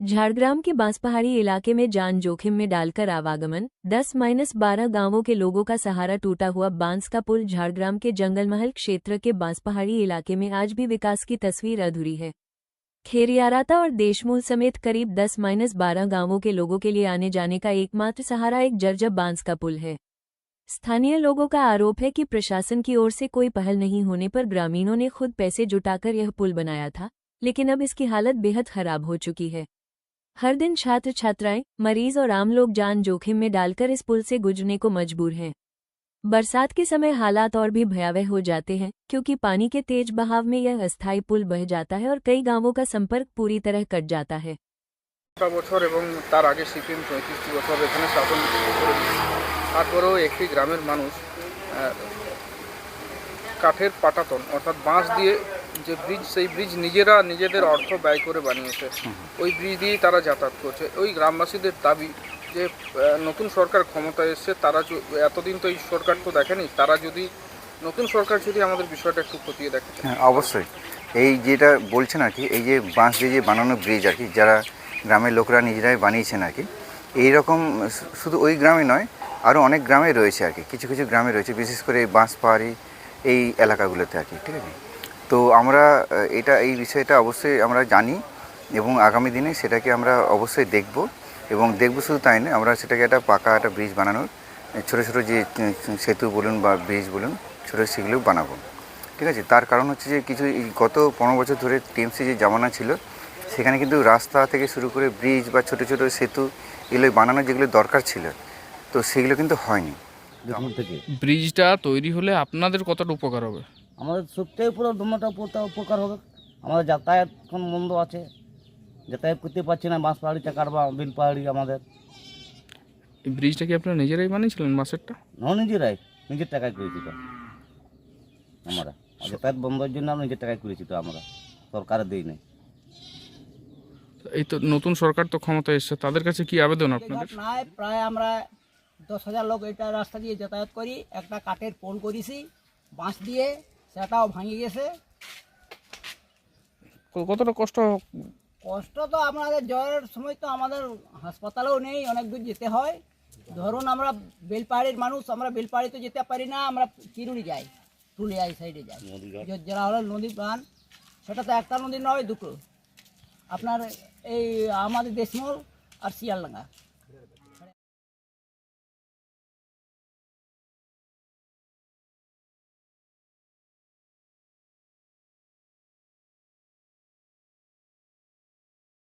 झाड़ग्राम के बांसपहाड़ी इलाके में जान जोखिम में डालकर आवागमन 10-12 गांवों के लोगों का सहारा टूटा हुआ बांस का पुल। झाड़ग्राम के जंगलमहल क्षेत्र के बांसपहाड़ी इलाके में आज भी विकास की तस्वीर अधूरी है। खेरियाराता और देशमूल समेत करीब 10-12 गांवों के लोगों के लिए आने जाने का एकमात्र सहारा एक जर्जर बांस का पुल है। स्थानीय लोगों का आरोप है कि प्रशासन की ओर से कोई पहल नहीं होने पर ग्रामीणों ने खुद पैसे जुटाकर यह पुल बनाया था, लेकिन अब इसकी हालत बेहद खराब हो चुकी है। हर दिन छात्र छात्राएं, मरीज और आम लोग जान जोखिम में डालकर इस पुल से गुजरने को मजबूर हैं। बरसात के समय हालात और भी भयावह हो जाते हैं, क्योंकि पानी के तेज बहाव में यह अस्थायी पुल बह जाता है और कई गांवों का संपर्क पूरी तरह कट जाता है। বছর এবং তার আগে সিপিএম ৩৫টি বছর এখানে শাসন করেছে। তারপরেও একটি গ্রামের মানুষ কাঠের পাটাতন অর্থাৎ বাঁশ দিয়ে যে ব্রিজ, সেই ব্রিজ নিজেদের অর্থ ব্যয় করে বানিয়েছে। ওই ব্রিজ দিয়েই তারা যাতায়াত করছে। ওই গ্রামবাসীদের দাবি যে নতুন সরকার ক্ষমতায় এসছে, তারা এতদিন তো এই সরকার তো দেখেনি, তারা যদি নতুন সরকার যদি আমাদের বিষয়টা একটু খতিয়ে দেখে। হ্যাঁ, অবশ্যই এই যেটা বলছেন আর কি, এই যে বাঁশ দিয়ে যে বানানো ব্রিজ আর কি, যারা গ্রামের লোকরা নিজেরাই বানিয়েছেন আর কি, এইরকম শুধু ওই গ্রামে নয়, আরও অনেক গ্রামে রয়েছে আর কি, কিছু কিছু গ্রামে রয়েছে, বিশেষ করে বাঁশপাহাড়ি এই এলাকাগুলোতে আর কি। ঠিক আছে, তো আমরা এই বিষয়টা অবশ্যই আমরা জানি এবং আগামী দিনে সেটাকে আমরা অবশ্যই দেখব, এবং দেখব শুধু তাই নয়, আমরা সেটাকে একটা পাকা একটা ব্রিজ বানানোর, ছোটো ছোটো যে সেতু বলুন বা ব্রিজ বলুন, ছোটো সেগুলোও বানাবো। ঠিক আছে, তার কারণ হচ্ছে যে কিছু গত 15 বছর ধরে টিএমসি যে জামানা ছিল, সেখানে কিন্তু রাস্তা থেকে শুরু করে ব্রিজ বা ছোটো ছোটো সেতু এগুলো বানানোর যেগুলো দরকার ছিল, তো সেগুলো কিন্তু হয়নি। ব্রিজটা তৈরি হলে আপনাদের কতটা উপকার হবে? আমাদের সবটাই পুরো দমটা উপকার হবে। আমাদের যাতায়াত এখন বন্ধ আছে, যাতায়াত করতে পারছি না, বাঁশপাহাড়ি চাকার বা বেলপাহাড়ি। আমাদের এই ব্রিজটা কি আপনারা নিজেরাই বানিয়েছিলেন বাঁশেরটা? নিজের টাকায় করেছি তো আমরা। যাতায়াত বন্ধের জন্য আমরা নিজের টাকায় করেছি তো, আমরা সরকারের দিই নাই। এই তো নতুন সরকার তো ক্ষমতায় এসছে, তাদের কাছে কি আবেদন আপনাদের? প্রায় আমরা 10,000 লোক এটা রাস্তা দিয়ে যাতায়াত করি। একটা কাঠের পোল করেছি বাঁশ দিয়ে, সেটাও ভাঙে গেছে। কতটা কষ্ট তো আমাদের জ্বরের সময় তো আমাদের হাসপাতালেও নেই, অনেক দূর যেতে হয়। ধরুন আমরা বেলপাহাড়ির মানুষ, আমরা বেলপাহাড়িতে যেতে পারি না, আমরা চিরুনি যাই, টুলিয়া এই সাইডে যাই। যারা হলো নদী প্রাণ, সেটা তো একটা নদী নয়, দুটো। আপনার এই আমাদের দেশমূল আর শিয়ালডাঙ্গা।